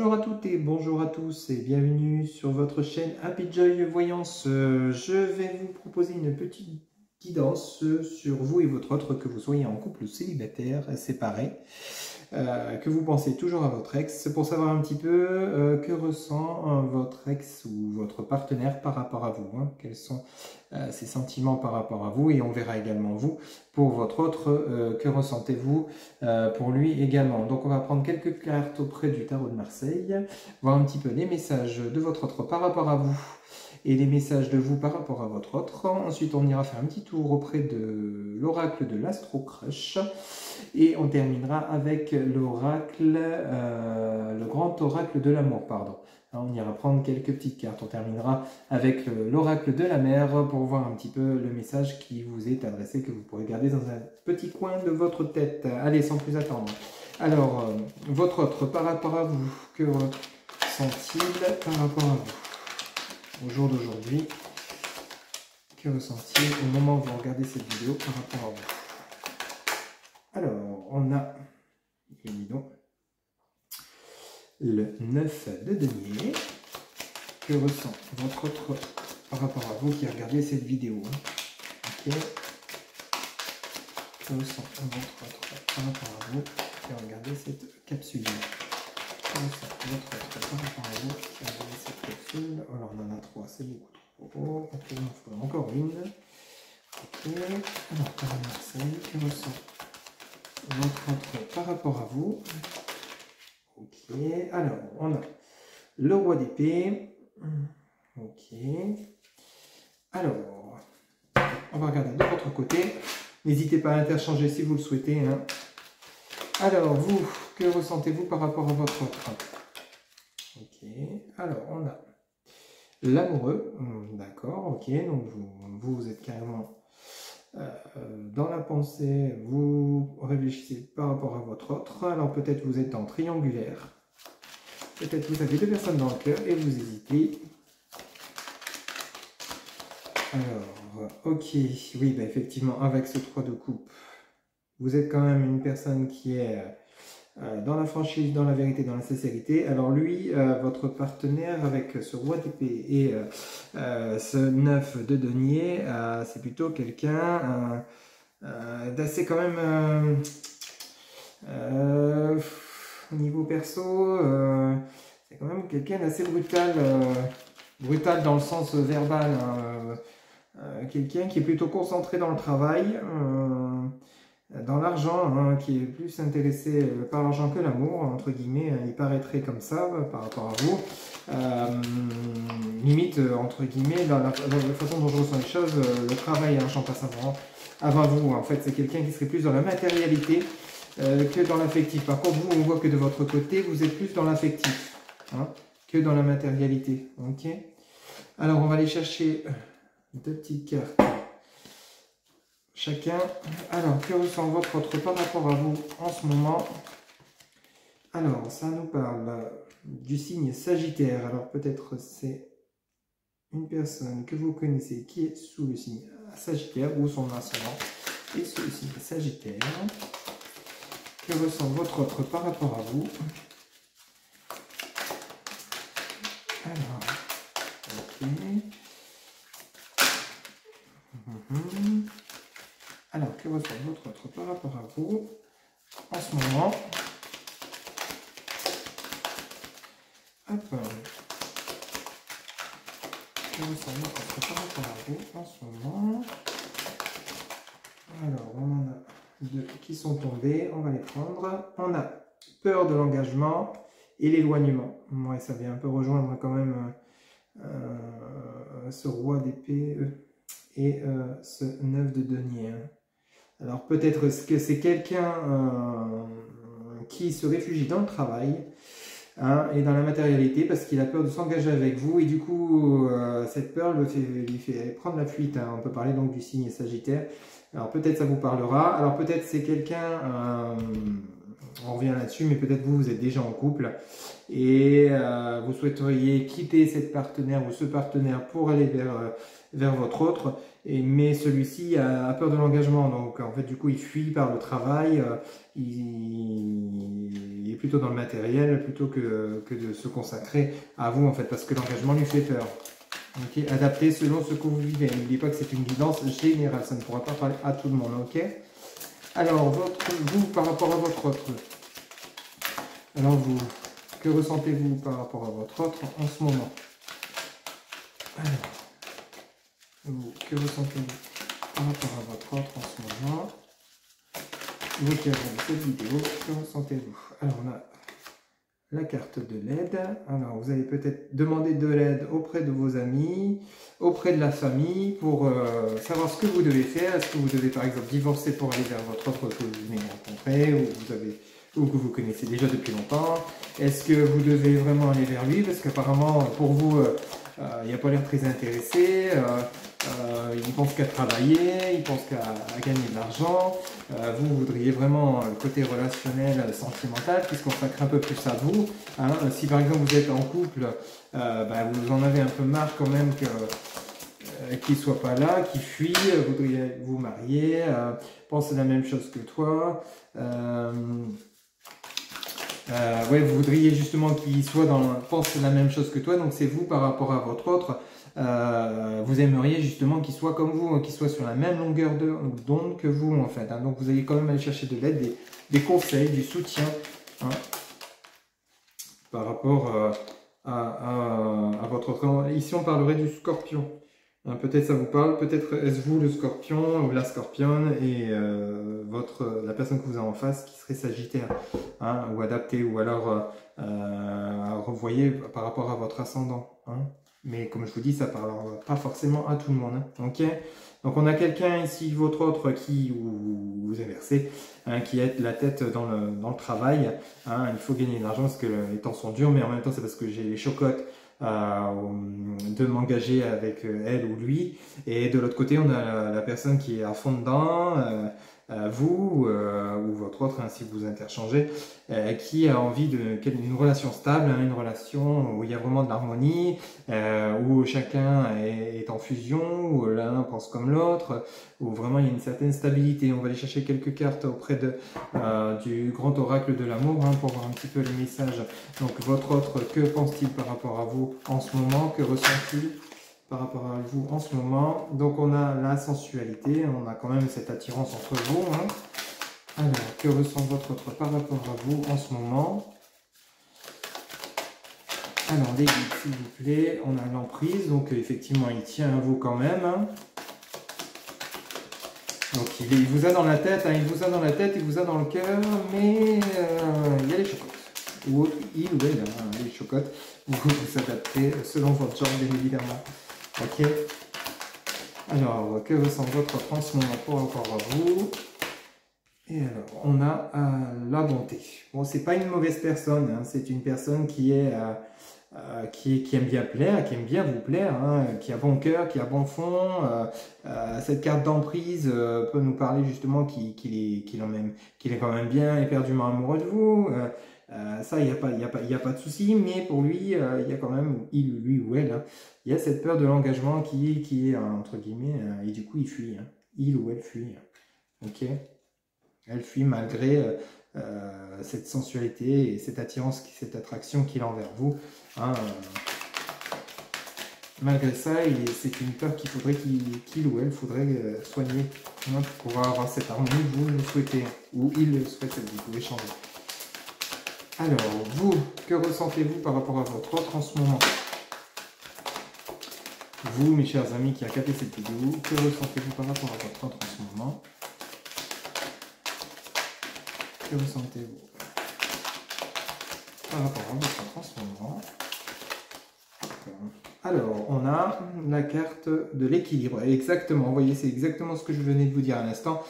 Bonjour à toutes et bonjour à tous et bienvenue sur votre chaîne Happy Joy Voyance. Je vais vous proposer une petite guidance sur vous et votre autre, que vous soyez en couple ou célibataire, séparé, que vous pensez toujours à votre ex, pour savoir un petit peu que ressent votre ex ou votre partenaire par rapport à vous, quels sont ses sentiments par rapport à vous, et on verra également vous, pour votre autre, que ressentez-vous pour lui également. Donc on va prendre quelques cartes auprès du tarot de Marseille, voir un petit peu les messages de votre autre par rapport à vous et les messages de vous par rapport à votre autre. Ensuite on ira faire un petit tour auprès de l'oracle de l'Astro Crush et on terminera avec l'oracle, le grand oracle de l'amour, pardon. On ira prendre quelques petites cartes. On terminera avec l'oracle de la mer pour voir un petit peu le message qui vous est adressé, que vous pourrez garder dans un petit coin de votre tête. Allez, sans plus attendre. Alors, votre autre, par rapport à vous, que ressent-il par rapport à vous au jour d'aujourd'hui? Que ressent-il au moment où vous regardez cette vidéo par rapport à vous? Alors, on a, évidemment, le 9 de denier. Que ressent votre autre par rapport à vous qui regardez cette vidéo? Ok. Que ressent votre autre par rapport à vous qui regardez cette capsule? Que ressent votre autre par rapport à vous qui regardez cette capsule? Alors on en a 3, c'est beaucoup trop. Ok, il en faudra encore une. Ok. Alors, par Marseille, que ressent votre autre par rapport à vous? Ok. Alors, on a le roi d'épée. Ok. Alors, on va regarder de votre côté. N'hésitez pas à interchanger si vous le souhaitez. Alors, vous, que ressentez-vous par rapport à votre autre? Ok. Alors, on a l'amoureux. D'accord, ok. Donc, vous êtes carrément dans la pensée. Vous réfléchissez par rapport à votre autre. Alors, peut-être vous êtes en triangulaire. Peut-être vous avez deux personnes dans le cœur et vous hésitez. Alors, ok, oui, bah effectivement, avec ce 3 de coupe, vous êtes quand même une personne qui est dans la franchise, dans la vérité, dans la sincérité. Alors lui, votre partenaire, avec ce roi d'épée et ce 9 de denier, c'est plutôt quelqu'un d'assez quand même... au niveau perso, c'est quand même quelqu'un d'assez brutal, brutal dans le sens verbal, quelqu'un qui est plutôt concentré dans le travail, dans l'argent, qui est plus intéressé par l'argent que l'amour, entre guillemets, il paraîtrait comme ça par rapport à vous, limite, entre guillemets, dans la façon dont je ressens les choses, le travail et l'argent passent avant vous, en fait, c'est quelqu'un qui serait plus dans la matérialité, que dans l'affectif. Par contre, vous, on voit que de votre côté, vous êtes plus dans l'affectif que dans la matérialité. Ok. Alors, on va aller chercher deux petites cartes chacun. Alors, que ressent votre autre par rapport à vous en ce moment? Alors, ça nous parle du signe Sagittaire. Alors, peut-être c'est une personne que vous connaissez qui est sous le signe Sagittaire ou son ascendant est sous le signe Sagittaire. Que ressent votre autre par rapport à vous? Alors, ok. Alors, que ressent votre autre par rapport à vous en ce moment? Hop. Que ressent votre autre par rapport à vous en ce moment? Alors, on en a deux qui sont tombés, on va les prendre. On a peur de l'engagement et l'éloignement. Ouais, ça vient un peu rejoindre quand même ce roi d'épée et ce 9 de denier. Alors peut-être que c'est quelqu'un qui se réfugie dans le travail et dans la matérialité parce qu'il a peur de s'engager avec vous, et du coup cette peur lui fait prendre la fuite. On peut parler donc du signe Sagittaire. Alors peut-être ça vous parlera. Alors peut-être c'est quelqu'un, on revient là-dessus, mais peut-être vous êtes déjà en couple et vous souhaiteriez quitter cette partenaire ou ce partenaire pour aller vers vers votre autre, mais celui-ci a peur de l'engagement, donc en fait du coup il fuit par le travail, il est plutôt dans le matériel plutôt que de se consacrer à vous en fait, parce que l'engagement lui fait peur. Ok, adapté selon ce que vous vivez. N'oubliez pas que c'est une guidance générale, ça ne pourra pas parler à tout le monde. Ok. Alors, vous, par rapport à votre autre. Alors, vous, que ressentez-vous par rapport à votre autre en ce moment? Alors, vous, que ressentez-vous par rapport à votre autre en ce moment? Vous qui avez cette vidéo, que ressentez-vous? Alors, on a la carte de l'aide. Alors, vous allez peut-être demander de l'aide auprès de vos amis, auprès de la famille, pour savoir ce que vous devez faire. Est-ce que vous devez, par exemple, divorcer pour aller vers votre autre que vous venez de rencontrer, ou que vous connaissez déjà depuis longtemps? Est-ce que vous devez vraiment aller vers lui? Parce qu'apparemment, pour vous, il n'a pas l'air très intéressé. Il pense qu'à travailler, il pense qu'à gagner de l'argent. Vous voudriez vraiment le côté relationnel, sentimental, qui se consacre un peu plus à vous. Hein. Si par exemple vous êtes en couple, vous en avez un peu marre quand même qu'il ne soit pas là, qu'il fuit, vous voudriez vous marier, pense la même chose que toi. Ouais, vous voudriez justement qu'il soit pense la même chose que toi, donc c'est vous par rapport à votre autre. Vous aimeriez justement qu'il soit comme vous, qu'il soit sur la même longueur d'onde que vous en fait. Hein. Donc vous allez quand même aller chercher de l'aide, des conseils, du soutien hein, par rapport à votre autre. Ici on parlerait du scorpion. Hein, peut-être ça vous parle, peut-être est-ce vous le scorpion ou la scorpionne et la personne que vous avez en face qui serait sagittaire hein, ou adapté ou alors revoyez par rapport à votre ascendant. Hein. Mais comme je vous dis, ça ne parle pas forcément à tout le monde. Hein. Ok. Donc on a quelqu'un ici, votre autre, ou vous inversez, hein, qui est la tête dans le travail. Hein. Il faut gagner de l'argent parce que les temps sont durs, mais en même temps c'est parce que j'ai les chocottes de m'engager avec elle ou lui. Et de l'autre côté, on a la personne qui est à fond dedans, vous ou votre autre, hein, si vous interchangez, qui a envie d'une relation stable, hein, une relation où il y a vraiment de l'harmonie, où chacun est en fusion, où l'un pense comme l'autre, où vraiment il y a une certaine stabilité. On va aller chercher quelques cartes auprès du grand oracle de l'amour hein, pour voir un petit peu les messages. Donc votre autre, que pense-t-il par rapport à vous en ce moment? Que ressent-il par rapport à vous en ce moment? Donc on a la sensualité, on a quand même cette attirance entre vous. Hein. Alors, que ressent votre autre par rapport à vous en ce moment? Alors, les guides, s'il vous plaît, on a l'emprise, donc effectivement, il tient à vous quand même. Hein. Donc, il vous a dans la tête, hein, il vous a dans la tête, il vous a dans le cœur, mais il y a les chocottes. Ou il ou elle, hein, les chocottes, vous vous adaptez selon votre genre, bien évidemment. Ok. Alors, que ressent votre autre en ce moment par rapport à vous? Et alors, on a la bonté. Bon, c'est pas une mauvaise personne, hein, c'est une personne qui aime bien plaire, qui aime bien vous plaire, hein, qui a bon cœur, qui a bon fond. Cette carte d'emprise peut nous parler justement qu'il est quand même bien éperdument amoureux de vous. Ça, il n'y a pas de souci, mais pour lui, il y a quand même, lui ou elle, hein, il y a cette peur de l'engagement qui est entre guillemets, et du coup, il fuit. Hein. Il ou elle fuit. Hein. Ok. Elle fuit malgré cette sensualité et cette attirance, cette attraction qu'il a envers vous. Hein, malgré ça, c'est une peur qu'il faudrait qu'il ou elle faudrait soigner hein, pour pouvoir avoir cette harmonie que vous le souhaitez, ou il le souhaite, vous pouvez changer. Alors, vous, que ressentez-vous par rapport à votre autre en ce moment? Vous, mes chers amis qui a capté cette vidéo, que ressentez-vous par rapport à votre autre en ce moment? Que ressentez-vous par rapport à votre autre en ce moment? Alors, on a la carte de l'équilibre. Exactement, vous voyez, c'est exactement ce que je venais de vous dire à l'instant.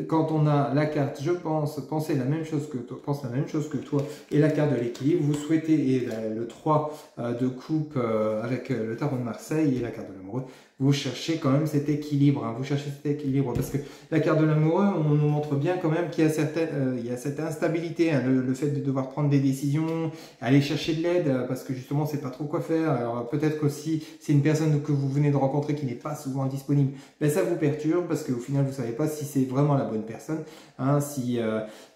Quand on a la carte, je pense, pense la même chose que toi, et la carte de l'équilibre, vous souhaitez, et le 3 de coupe avec le tarot de Marseille et la carte de l'amoureux, vous cherchez quand même cet équilibre, hein, vous cherchez cet équilibre, parce que la carte de l'amoureux, on nous montre bien quand même qu'il y a il y a cette instabilité, hein, le fait de devoir prendre des décisions, aller chercher de l'aide, parce que justement, c'est pas trop quoi faire. Alors peut-être qu'aussi, c'est une personne que vous venez de rencontrer qui n'est pas souvent disponible, ben, ça vous perturbe, parce qu'au final, vous savez pas si c'est vraiment la bonne personne, hein, si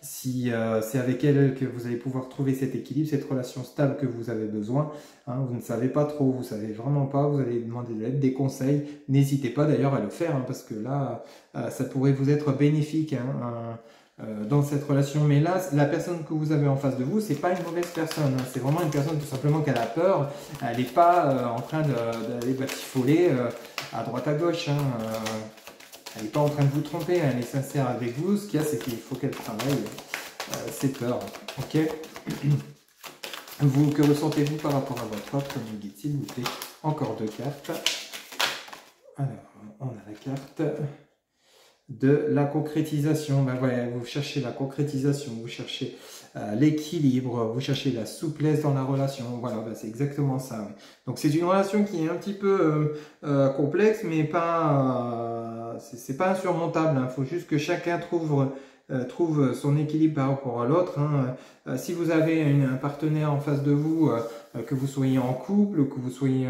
c'est avec elle que vous allez pouvoir trouver cet équilibre, cette relation stable que vous avez besoin. Hein, vous ne savez pas trop, vous savez vraiment pas, vous allez demander de l'aide, des conseils. N'hésitez pas d'ailleurs à le faire, hein, parce que là, ça pourrait vous être bénéfique, hein, dans cette relation. Mais là, la personne que vous avez en face de vous, c'est pas une mauvaise personne, hein, c'est vraiment une personne tout simplement qu'elle a peur. Elle n'est pas en train d'aller batifoler à droite à gauche. Hein, elle n'est pas en train de vous tromper, elle est sincère avec vous. Ce qu'il y a, c'est qu'il faut qu'elle travaille ses peurs. Ok. Vous, que ressentez-vous par rapport à votre offre, me guide s'il vous plaît. Encore 2 cartes. Alors, on a la carte de la concrétisation. Ben voilà, vous cherchez la concrétisation, vous cherchez l'équilibre, vous cherchez la souplesse dans la relation. Voilà, ben c'est exactement ça. Ouais. Donc c'est une relation qui est un petit peu complexe, mais pas, c'est pas insurmontable. Il faut juste que chacun trouve son équilibre par rapport à l'autre. Hein. Si vous avez un partenaire en face de vous, que vous soyez en couple, que vous soyez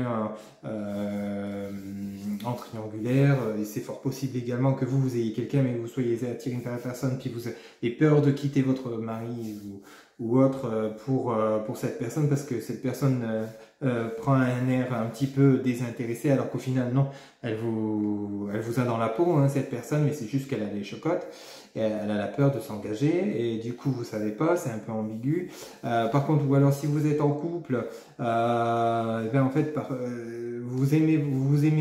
en triangulaire, et c'est fort possible également que vous ayez quelqu'un, mais que vous soyez attiré par la personne, puis vous avez peur de quitter votre mari ou autre pour cette personne, parce que cette personne prend un air un petit peu désintéressé, alors qu'au final, non, elle vous a dans la peau, hein, cette personne, mais c'est juste qu'elle a les chocottes. Et elle a la peur de s'engager et du coup vous savez pas, c'est un peu ambigu. Par contre, ou alors si vous êtes en couple, ben en fait vous vous aimez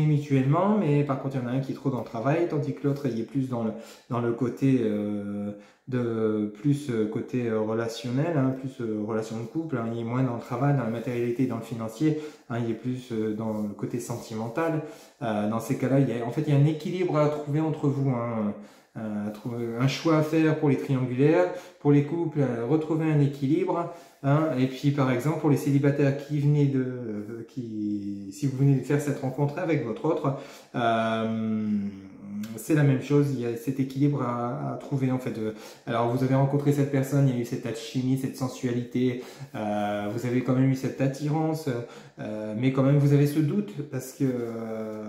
mutuellement, mais par contre il y en a un qui est trop dans le travail, tandis que l'autre il est plus dans le côté côté relationnel, hein, plus relation de couple, hein, il est moins dans le travail, dans la matérialité, dans le financier, hein, il est plus dans le côté sentimental. Dans ces cas-là, en fait il y a un équilibre à trouver entre vous. Hein. Un choix à faire pour les triangulaires, pour les couples, retrouver un équilibre. Hein, et puis par exemple pour les célibataires si vous venez de faire cette rencontre avec votre autre, c'est la même chose, il y a cet équilibre à trouver en fait. Alors vous avez rencontré cette personne, il y a eu cette alchimie, cette sensualité, vous avez quand même eu cette attirance, mais quand même vous avez ce doute parce que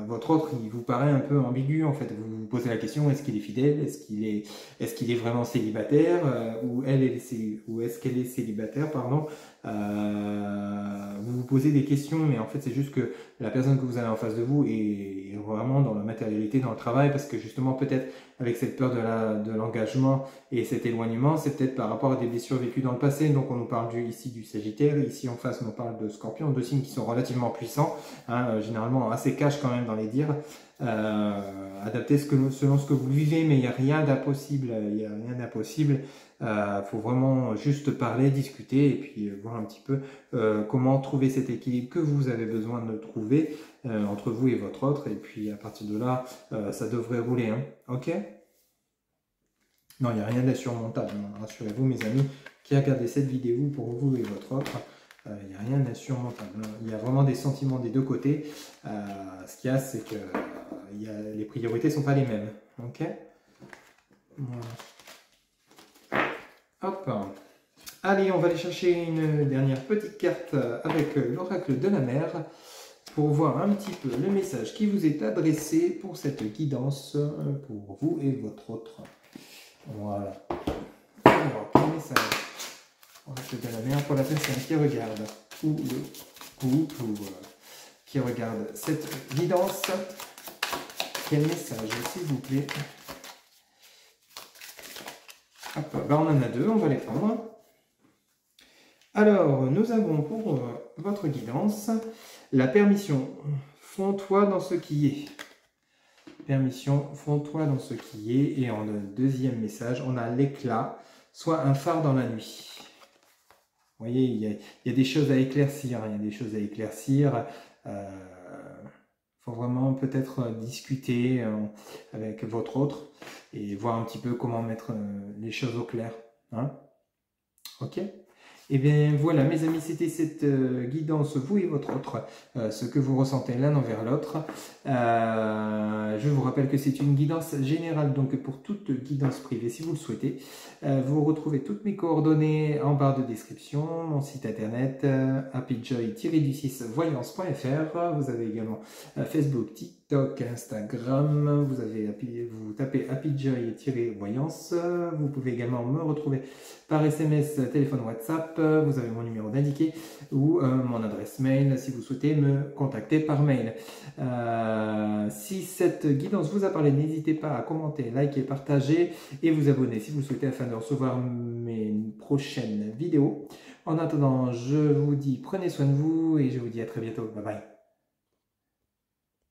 votre autre il vous paraît un peu ambigu en fait. Vous vous posez la question, est-ce qu'il est fidèle, est-ce qu'il est vraiment célibataire, ou est-ce qu'elle est célibataire, pardon. Vous vous posez des questions, mais en fait c'est juste que la personne que vous avez en face de vous est vraiment dans la matérialité, dans le travail, parce que justement peut-être avec cette peur de l'engagement et cet éloignement, c'est peut-être par rapport à des blessures vécues dans le passé. Donc on nous parle ici du Sagittaire, ici en face on nous parle de Scorpion, 2 signes qui sont relativement puissants, hein, généralement assez cash quand même dans les dires. Adaptez selon ce que vous vivez, mais il n'y a rien d'impossible, faut vraiment juste parler, discuter et puis voir un petit peu comment trouver cet équilibre que vous avez besoin de trouver entre vous et votre autre, et puis à partir de là ça devrait rouler, hein. Ok. Non, il n'y a rien d'insurmontable, hein. Rassurez-vous mes amis qui regardez cette vidéo, pour vous et votre autre, il n'y a rien d'insurmontable, hein. Il y a vraiment des sentiments des deux côtés. Ce qu'il y a, c'est que les priorités ne sont pas les mêmes. Ok. Voilà. Hop. Allez, on va aller chercher une dernière petite carte avec l'oracle de la mer pour voir un petit peu le message qui vous est adressé pour cette guidance pour vous et votre autre. Voilà. Alors, quel message? Oracle de la mer pour la personne qui regarde, ou le couple, ou qui regarde cette guidance. Quel message, s'il vous plaît? Hop, ben on en a 2, on va les prendre. Alors, nous avons pour votre guidance la permission. Fonds-toi dans ce qui est. Permission, fonds-toi dans ce qui est. Et en deuxième message, on a l'éclat, soit un phare dans la nuit. Vous voyez, il y a des choses à éclaircir. Il y a des choses à éclaircir. Faut vraiment peut-être discuter avec votre autre et voir un petit peu comment mettre les choses au clair. Hein? Ok. Et bien voilà mes amis, c'était cette guidance, vous et votre autre, ce que vous ressentez l'un envers l'autre. Je vous rappelle que c'est une guidance générale, donc pour toute guidance privée si vous le souhaitez. Vous retrouvez toutes mes coordonnées en barre de description, mon site internet happyjoy-voyance.fr. Vous avez également Facebook, TikTok, Instagram, vous tapez happyjoy-voyance. Vous pouvez également me retrouver par SMS, téléphone, WhatsApp. Vous avez mon numéro d'indiqué ou mon adresse mail si vous souhaitez me contacter par mail. Si cette guidance vous a parlé, n'hésitez pas à commenter, liker, partager et vous abonner si vous le souhaitez afin de recevoir mes prochaines vidéos. En attendant, je vous dis prenez soin de vous et je vous dis à très bientôt. Bye bye.